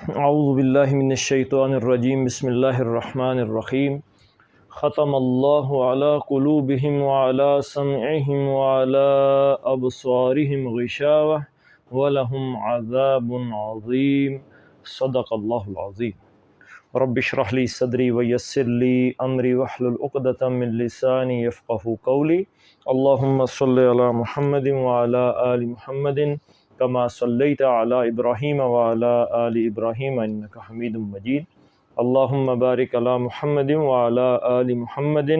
اعوذ باللہ من الشیطان الرجیم بسم اللہ الرحمن الرحیم ختم اللہ علی قلوبہم وعلی سمعہم وعلی ابصارہم غشاوہ ولہم عذاب عظیم صدق اللہ العظیم رب اشرح لی صدری ویسر لی امری واحلل عقدۃ من لسانی یفقہوا قولی اللہم صلی علی محمد وعلی آل محمد کما صلیت علی ابراہیم وعلی آل ابراہیم انک حمید مجید اللہم بارک علی محمد وعلی آل محمد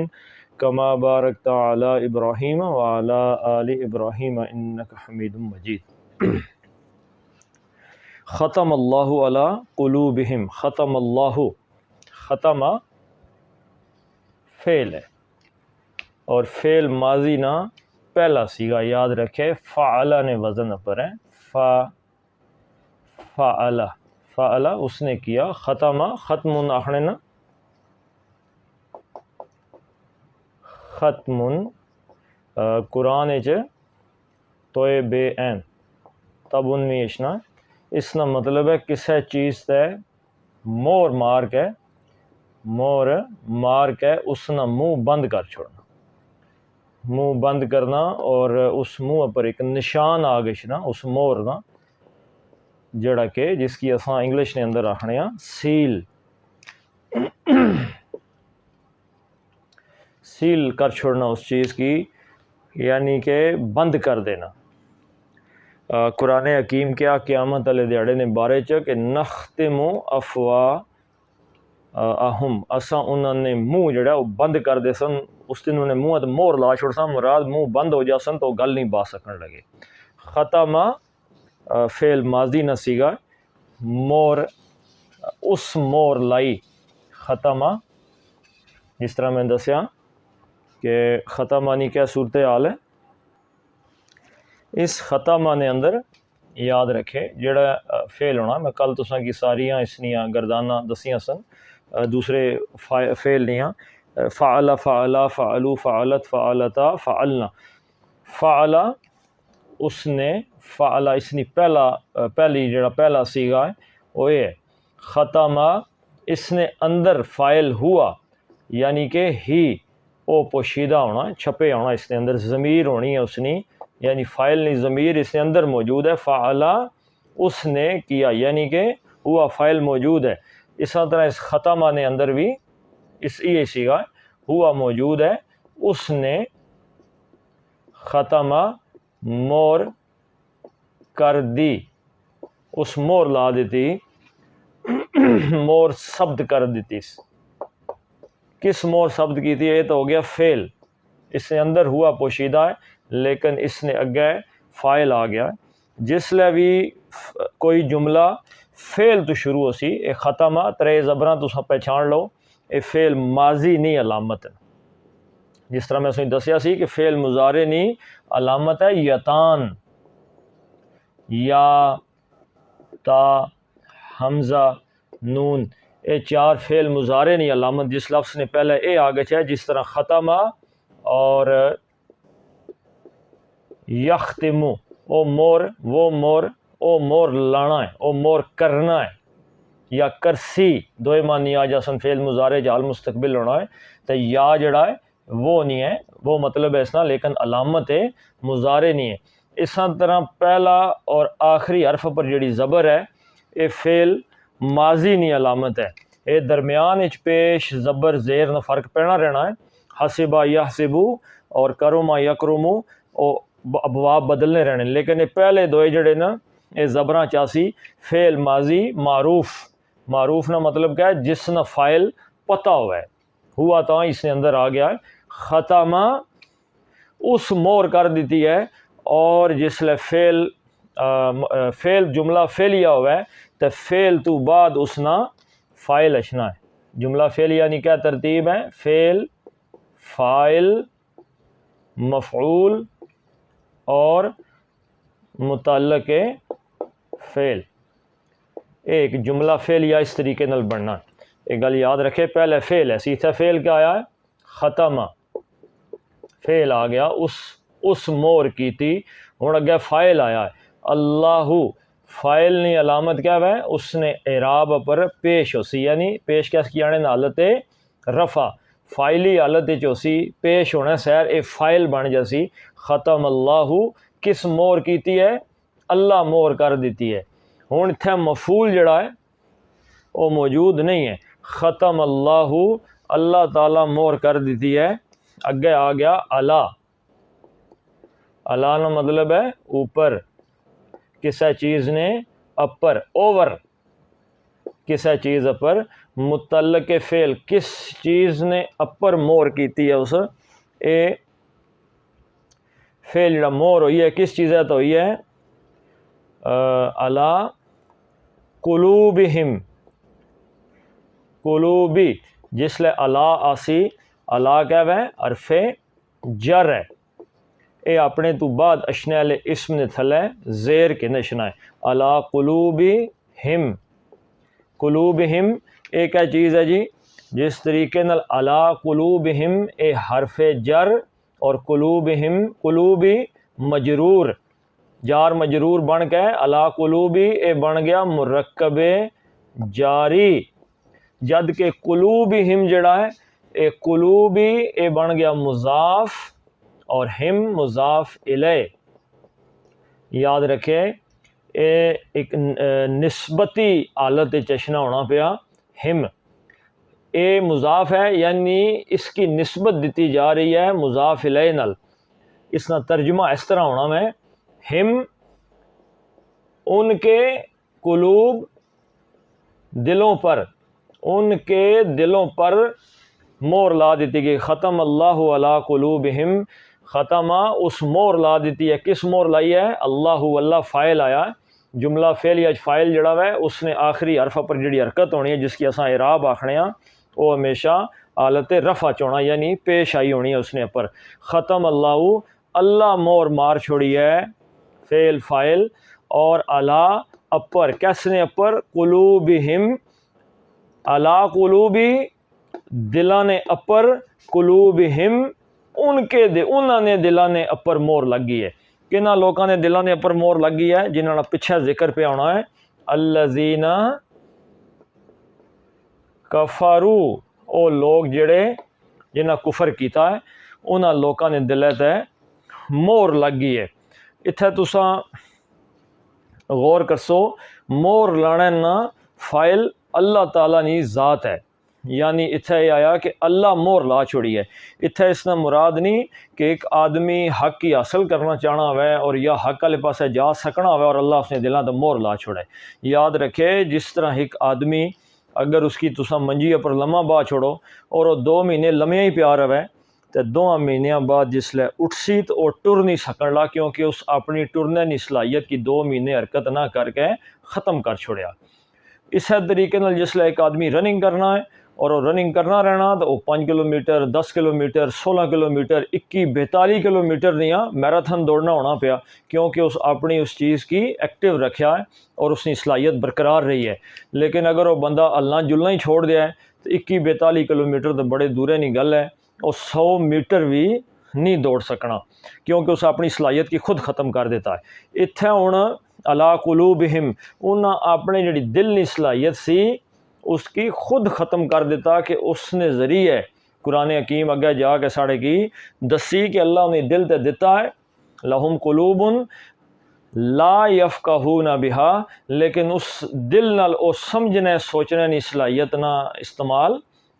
کما بارکت علی ابراہیم وعلی آل ابراہیم انک حمید مجید۔ ختم اللہ علی قلوبہم، ختم اللہ، ختم فعل ہے اور فعل ماضی نہ پہلا سیگا یاد رکھے، فعلا نے وزن پر ہے، فعلا فعلا اس نے کیا، ختم ختم آخنے نا، ختم قرآن توئے بے این تب ان میں اشنا، اس نا مطلب ہے کسے چیز تے مور مار کے اس نا منہ بند کر چھوڑنا، منہ بند کرنا، اور اس منہ پر ایک نشان آ گشنا اس مور نا، جڑا کہ جس کی اساں انگلش نے اندر آخنے ہاں سیل، سیل کر چھوڑنا اس چیز کی، یعنی کہ بند کر دینا۔ قرآن حکیم کیا قیامت والے دیہڑے نے بارے کہ نختم افواہ اہم، اساں انہوں نے منہ جڑا وہ بند کر دے سن، اس دن انہیں منہ مور لا چھوڑ سن، مراد منہ بند ہو جا سن تو گل نہیں با سکن لگے۔ ختم فعل ماضی نہ سیگا، مور اس مور لائی، ختم جس طرح میں دسیا کہ ختم آنی کیا صورت حال ہے۔ اس ختم نے اندر یاد رکھے جڑا فعل ہونا، میں کل تساں کی ساریاں اسنیاں گردانہ دسیاں سن، دوسرے فعل نہیں ہیں، فعل فعلا فعلو فعلت فعلتا فعلنا، فعلا اس نے، فعلا اس نے پہلی جڑا پہلا سیگا ہے وہ یہ ہے، ختم اس نے اندر فائل ہوا، یعنی کہ ہی او پوشیدہ ہونا، چھپے ہونا، اس نے اندر ضمیر ہونی ہے اس نے، یعنی فائل نہیں ضمیر اس نے اندر موجود ہے، فعلا اس نے کیا، یعنی کہ ہوا فائل موجود ہے۔ اس طرح اس ختم نے اندر بھی اس یہ سیگا ہوا موجود ہے، اس نے ختم مور کر دی، اس مور لا دیتی، مور ثبت کر دیتی، کس مور ثبت کی تھی؟ یہ تو ہو گیا فعل، اس نے اندر ہوا پوشیدہ ہے لیکن اس نے اگے فائل آ گیا۔ جس لئے بھی کوئی جملہ فعل تو شروع ہو سی، اے ختم ترے زبراں تو پہچان لو، اے فعل ماضی نہیں علامت ہے، جس طرح میں اس نے دسیا سی کہ فعل مضارع نہیں علامت ہے یتان، یا تا حمزہ نون، اے چار فعل مضارع نہیں علامت، جس لفظ نے پہلے اے آگے ہے، جس طرح ختم اور یختم، او مور، وہ مور، او مور لانا ہے، او مور کرنا ہے، یا کرسی دوئے معنی آ جاسن، فعل مضارع جال مستقبل ہونا ہے تو یا جڑا ہے وہ نہیں ہے، وہ مطلب ہے اس نا، لیکن علامت ہے مضارع نہیں ہے۔ اس طرح پہلا اور آخری حرف پر جڑی زبر ہے یہ فعل ماضی نہیں علامت ہے، یہ درمیان اچ پیش زبر زیر نہ فرق پینا رہنا ہے، حسبہ یحسبو اور کرما یکرمو ابواب بدلنے رہنے، لیکن یہ پہلے دوئے جڑے نا یہ زبراں چاسی فعل ماضی معروف، معروف نہ مطلب کیا ہے جس نہ فائل پتہ ہوا ہے، ہوا تو اس نے اندر آ گیا ہے، ختم اس مور کر دیتی ہے، اور جس لئے فعل جملہ فعلیہ ہوا ہے تو فعل تو بعد اس نا فائل اچنا ہے، جملہ فعلیہ یعنی کیا ترتیب ہے؟ فعل، فائل، مفعول اور متعلق فعل، ایک جملہ فعلیہ اس طریقے نال بننا، ایک گل یاد رکھے، پہلے فعل ہے، سیدھا فعل کیا آیا ہے؟ ختم، فعل آ گیا، اس مور کی تھی، ہوں اگے فائل آیا ہے، اللہ فائل نہیں علامت کیا ہے اس نے اعراب پر پیش ہو سی یعنی پیش کیس کی جانے حالت رفع فائلی حالت چوسی پیش ہونا سیر اے فائل بن جاسی ختم اللہ کس مور کیتی ہے اللہ مور کر دیتی ہے ہوں اتنے مفعول جڑا ہے وہ موجود نہیں ہے ختم اللہ اللہ تعالیٰ مور کر دیتی ہے اگے آ گیا اللہ اللہ نا مطلب ہے اوپر کسی چیز نے اپر اوور کسی چیز اپر متعلق فعل کس چیز نے اپر مور کیتی ہے اس اے فعل جڑا مور ہوئی ہے کس چیز ہے تو ہوئی ہے علی قلوبہم قلوبی جس لئے علی آسی علی کیا ہے حرف جر ہے اے اپنے تو بعد اشنے والے اسم نے تھلے زیر کے نشنا ہے علی قلوبہم قلوبہم اے کیا چیز ہے جی جس طریقے نال علی قلوبہم اے حرف جر اور قلوبہم قلوبی مجرور جار مجرور بن کے علی قلوبی اے بن گیا مرکب جاری جد کہ قلوبہم جڑا ہے اے قلوبی اے بن گیا مضاف اور ہم مضاف الیہ یاد رکھے اے ایک نسبتی حالت چشنا ہونا پیا ہم اے مضاف ہے یعنی اس کی نسبت دیتی جا رہی ہے مضاف الیہ نال اس کا ترجمہ اس طرح ہونا میں ہم ان کے قلوب دلوں پر ان کے دلوں پر مور لا دیتی گئی ختم اللہ علی قلوبہم ختمہ اس مور لا دیتی ہے کس مور لائی ہے اللہ فائل آیا جملہ فعل یا فائل جڑا ہے اس نے آخری حرف پر جڑی حرکت ہونی ہے جس کی اساں اعراب آکھنے ہیں وہ ہمیشہ حالت رفع چونا یعنی پیش آئی ہونی ہے اس نے پر ختم اللہ مور مار چھوڑی ہے فعل فائل اور علی اپر کس نے اپر قلوبہم علی قلوبی دلاں نے اپر قلوبہم ان کے انہوں نے دلاں نے اپر مور لگی ہے کنہ لوکاں نے دلاں نے اپر مور لگی ہے جنہوں نے پیچھے ذکر پہ آنا ہے الذین کفرو او لوگ جڑے جنہاں کفر کیتا ہے انہاں لوکاں نے دلے تے مور لگی ہے اتھے تساں غور کرسو مور لانے نا فائل اللہ تعالیٰ نی ذات ہے یعنی اتھے یہ آیا کہ اللہ مور لا چھوڑی ہے اتھے اس نے مراد نہیں کہ ایک آدمی حق کی حاصل کرنا چاہنا ہوئے اور یا حق والے پاسے جا سکنا ہوئے اور اللہ اس نے دلاں تو مور لا چھوڑے یاد رکھے جس طرح ایک آدمی اگر اس کی تساں منجی پر لمحہ با چھوڑو اور وہ 2 مہینے لمحے ہی پیار ہوئے تو 2 مہینوں بعد جس لے اٹھسی تو وہ ٹر نہیں سکن لا کیونکہ اس اپنی ٹرنے کی صلاحیت کی 2 مہینے حرکت نہ کر کے ختم کر چھوڑیا اسی طریقے نال جس لے ایک آدمی رننگ کرنا ہے اور وہ رننگ کرنا رہنا تو وہ 5 کلومیٹر 10 کلومیٹر 16 کلومیٹر 21 42 کلومیٹر دیا میراتھن دوڑنا ہونا پیا کیونکہ اس اپنی اس چیز کی ایکٹیو رکھا ہے اور اس کی صلاحیت برقرار رہی ہے لیکن اگر وہ بندہ اللہ جلنا ہی چھوڑ دیا ہے تو 21 42 کلومیٹر تو بڑے دورے نہیں گل ہے اور 100 میٹر بھی نہیں دوڑ سکنا کیونکہ اس اپنی صلاحیت کی خود ختم کر دیتا ہے اتھے ہوں علی قلوبہم انہاں اپنے جڑی دل کی صلاحیت سی اس کی خود ختم کر دیتا کہ اس نے ذریعے قرآن حکیم اگے جا کے ساڑھے کی دسی کہ اللہ نے دل تے دیتا ہے لہم قلوب لا یفقہون بہا لیکن اس دل نال او سمجھنے سوچنے کی صلاحیت نہ استعمال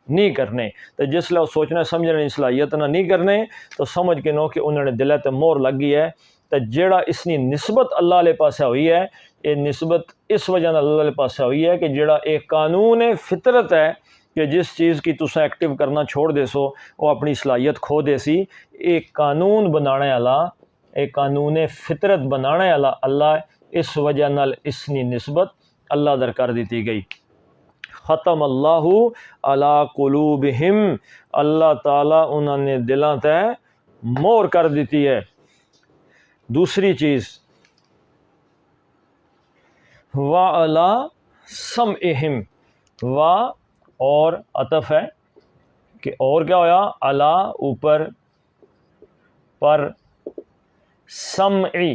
نہیں کرنے تو جس لئے وہ سوچنے سمجھنے کی صلاحیت نہ نہیں کرنے تو سمجھ کے نو کہ انہوں نے دلے تے مور لگی ہے تو جیڑا اس نے نسبت اللہ لے پاسے ہوئی ہے یہ نسبت اس وجہ اللہ لے پاسے ہوئی ہے کہ جیڑا ایک قانون فطرت ہے کہ جس چیز کی تسا ایکٹیو کرنا چھوڑ دے سو وہ اپنی صلاحیت کھو دے سی ایک قانون بنانے والا ایک قانون فطرت بنانے والا اللہ اس وجہ نال اس نے نسبت اللہ در کر دیتی گئی ختم اللہ علی قلوبہم اللہ تعالیٰ انہوں نے دلاں تے مور کر دیتی ہے دوسری چیز وَعَلَىٰ سَمْعِهِمْ اور عطف ہے کہ اور کیا ہویا علی اوپر پر سمعی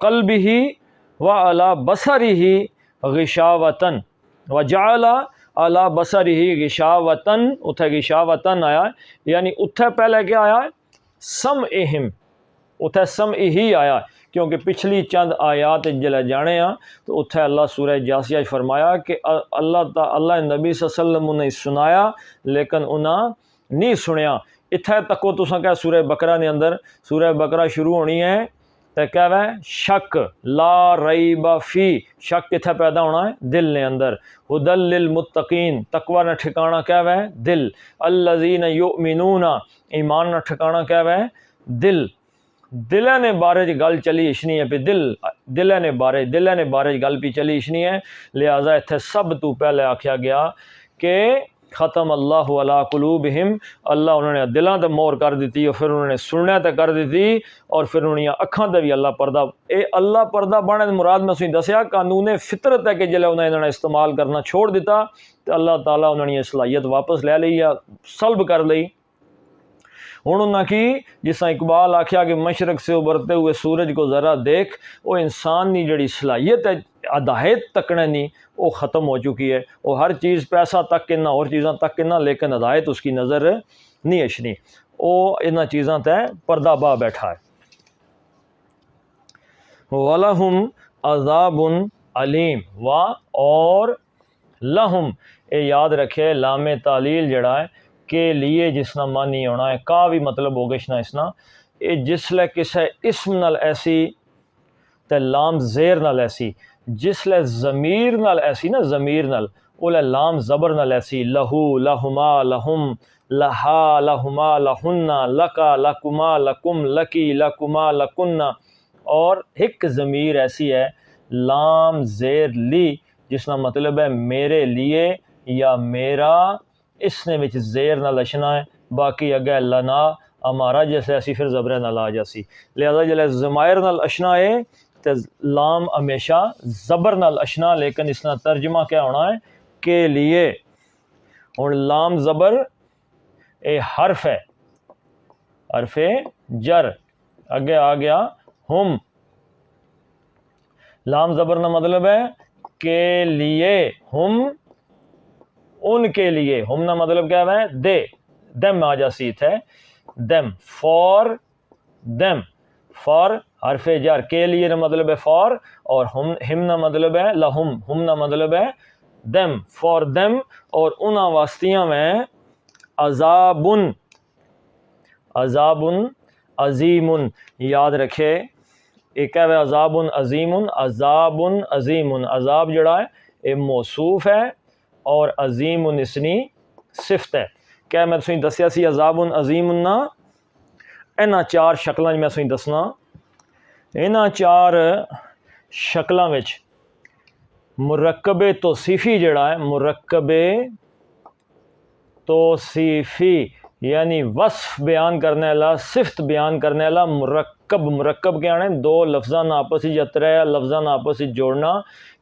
قلبہ وعلی بصرہ غشاوتن وجعل علی بصرہ غشاوتن، اتھے غشاوتن آیا ہے، یعنی اتھے پہلے کیا آیا ہے؟ سمعہم، اتھے سمعہی آیا ہے، کیونکہ پچھلی چند آیات جلے جانے ہیں تو اتھے اللہ سورہ جاسیہ فرمایا کہ اللہ نبی صلی اللہ علیہ وسلم انہیں سنایا لیکن انہاں نہیں سنیا۔ اتھے تکو تساں کہ سورہ بقرہ نے اندر، سورہ بقرہ شروع ہونی ہے تو کیا ہے؟ شک، لا ریب فی، شک اتھے پیدا ہونا ہے دل نے اندر۔ ہدی للمتقین، تقوی نہ ٹھکانا کیا ہے؟ دل۔ الذین یؤمنون، ایمان نہ ٹھکانا کیا ہے؟ دل۔ دلے نے بارے گل چلی اشنی ہے پہ دلے نے بارے گل پہ چلی اشنی ہے، لہذا اتھے سب تو پہلے آکھیا گیا کہ ختم اللہ علی قلوبہم، اللہ انہوں نے دلاں تے مور کر دیتی اور پھر انہوں نے سننے تے کر دیتی اور پھر انہوں نے اکھاں تے بھی اللہ پردہ، اے اللہ پردہ بنے مراد میں سوئی دسیا قانون فطرت ہے کہ جلے انہوں نے استعمال کرنا چھوڑ دیتا تو اللہ تعالیٰ انہوں نے یہ صلاحیت واپس لے لی یا سلب کر لی۔ ہوں انہوں کی جس طرح اقبال آکھیا کہ مشرق سے ابھرتے ہوئے سورج کو ذرا دیکھ، وہ انسان کی جڑی صلاحیت ہے ہدایت تکنے نہیں وہ ختم ہو چکی ہے، وہ ہر چیز پیسہ تک کے نہ اور چیزاں تک کے نہ، لیکن ہدایت اس کی نظر نہیں اشنی، وہ انہاں چیزاں تے پردہ با بیٹھا ہے۔ وَلَهُمْ عَذَابٌ عَلِيمٌ، اور لہم، اے یاد رکھے لام تعلیل جڑا ہے کے لیے جس نہ مانی ہونا ہے، کا بھی مطلب ہو گشنا اسنا، اے جسلے کسے اسم نال ایسی تے لام زیر نال ایسی، جسلے ضمیر نال ایسی نا، ضمیر نال اولے لام زبر نال ایسی، لہو لہما لہم لہا لہما لہن لکا لکما لکم لکی لکما لکن، اور ایک ضمیر ایسی ہے لام زیر لی جس کا مطلب ہے میرے لیے یا میرا، اس نے وچ زیر نہ لشنا ہے، باقی اگے لنا ہمارا جیسے ایسی پھر زبر نہ لا جاسی، لہذا جلے ضمائر نال اشنا ہے تو لام ہمیشہ زبر نال اشنا، لیکن اس کا ترجمہ کیا ہونا ہے؟ کے لیے۔ اور لام زبر اے حرف ہے، حرف جر، اگے آ گیا ہم، لام زبر نہ مطلب ہے کے لیے، ہم ان کے لیے، ہم نہ مطلب کیا ہے؟ دے، دم آ جاسی تھے، دم، فار دم، فار حرف جر، کے لیے نہ مطلب ہے فار، اور ہم نہ مطلب ہے لہم، ہم نہ مطلب ہے دم، فار دم، اور انہاں واسطیاں میں عذابن، عذابن عظیمن، یاد رکھے ایک ہے عذابن عظیمن، عذابن عظیمن، عذاب جڑا ہے یہ موصوف ہے اور عظیمن اسنی صفت ہے۔ کیا میں تسیں دسیا سی عذابن عظیمن نا، انہاں چار شکلاں میں تسیں دسنا، انہاں چار شکلاں وچ مرکب توصیفی جڑا ہے، مرکب توصیفی یعنی وصف بیان کرنے والا، صفت بیان کرنے والا مرکب، مرکب کیا ہے؟ دو لفظاں آپس یا ترے لفظاں آپس جوڑنا،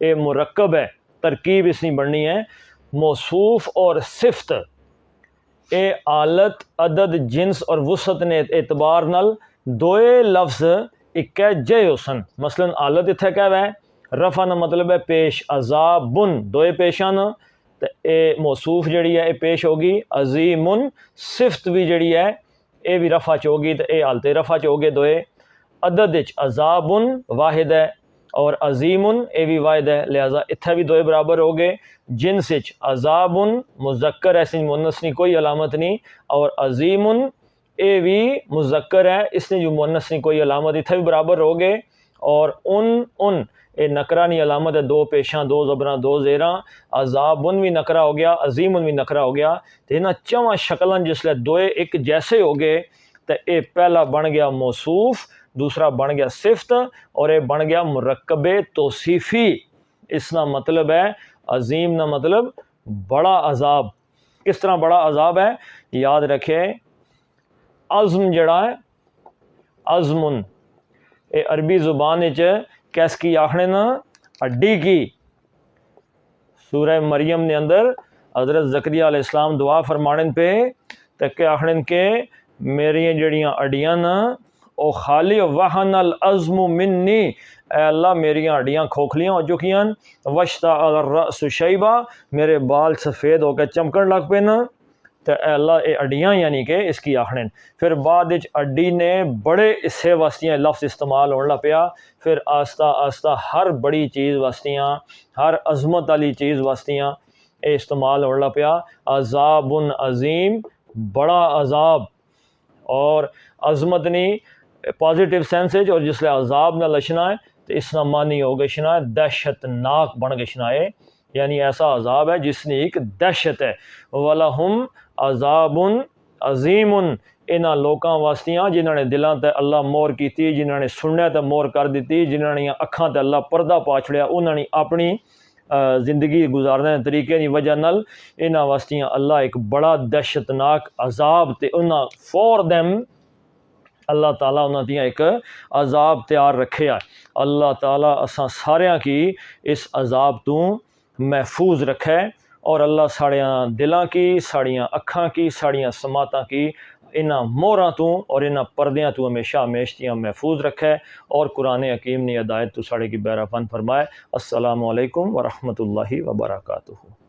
یہ مرکب ہے، ترکیب اس نہیں بننی ہے۔ موصوف اور صفت اے آلت عدد جنس اور وسعت نے اعتبار نال دوئے لفظ ایک جے حسن، مثلا آلت اتھے کیا ہے؟ رفع نہ مطلب ہے پیش، عذابن دوئے پیشان، تو اے موصوف جڑی ہے اے پیش ہوگی عظیمن، صفت بھی جڑی ہے اے بھی رفع چ ہوگی، تو اے حالت رفع چ ہوگے دوئے، عدد وچ عذابن واحد ہے اور عظیمن اے بھی واحد ہے، لہذا اتھے بھی دوئے برابر ہو گئے۔ جنس وچ عذابن مذکر ہے، مؤنث نہیں کوئی علامت نہیں، اور عظیمن اے بھی مذکر ہے، اس نے جو مؤنث نہیں کوئی علامت، اتھے بھی برابر ہو گئے۔ اور ان اے نکرہ نہیں علامت ہے، دو پیشاں دو زبراں دو زیراں، عذابن بھی نکرہ ہو گیا، عظیمن بھی نکرہ ہو گیا، تو انہاں چواں شکلاں جس لئے دوئے ایک جیسے ہو گئے تو اے پہلا بن گیا موصوف، دوسرا بن گیا صفت، اور اے بن گیا مرکب توصیفی۔ اس کا مطلب ہے عظیم نہ مطلب بڑا عذاب۔ کس طرح بڑا عذاب ہے؟ یاد رکھے عزم جڑا ہے، عزمن اے عربی زبان کیس کی آخنے نا؟ ہڈی کی۔ سورہ مریم نے اندر حضرت زکریا علیہ السلام دعا فرمانے پہ تو کہ آخنے کہ میری جڑیاں ہڈیاں نا او خالی وہن العظم منی، اے اللہ میری ہڈیاں کھوکھلیاں ہو چکی ہیں، واشتعل الرأس شیبہ، میرے بال سفید ہو کے چمکن لگ پے نا، تو اے اللہ اے اڈیاں یعنی کہ اس کی آخرین۔ پھر بعد اڈی نے بڑے حصے واسطیاں لفظ استعمال ہونے لگ پیا، پھر آہستہ آہستہ ہر بڑی چیز واسطیاں، ہر عظمت والی چیز واسطیاں اے استعمال ہونے لگ پیا۔ عذاب عظیم، بڑا عذاب، اور عظمت نہیں پازیٹیو سینس ہے، اور جس لئے عذاب نہ لچنا ہے تو اس نہ معنی ہو گشنا ہے دہشت ناک بن گشنا ہے، یعنی ایسا عذاب ہے جس نے ایک دہشت ہے۔ وَلَهُمْ عذاب عظیم، انہاں لوکاں واسطیاں جنہوں نے دلاں تے اللہ مور کیتی، جنہوں نے سننے تے مور کر دیتی، جنہوں نے اکھاں تے اللہ پردہ پا چھڑیا، انہوں نے اپنی زندگی گزارنے طریقے دی وجہ نال انہاں واسطیاں اللہ ایک بڑا دہشتناک عذاب تے انہاں فور دیم اللہ تعالیٰ انہاں دیاں ایک عذاب تیار رکھے ہے۔ اللہ تعالیٰ اساں ساریاں کی اس عذاب تو محفوظ رکھے، اور اللہ ساڑیاں دلاں کی، ساڑیاں اکھاں کی، ساڑیاں سماعتاں کی انہاں موراں تو اور انہاں پردیاں تو ہمیشہ ہمیشتیاں محفوظ رکھے، اور قرآن حکیم نے ہدایت تو ساڑے کی بہرہ فن فرمائے۔ السلام علیکم ورحمۃ اللہ وبرکاتہ۔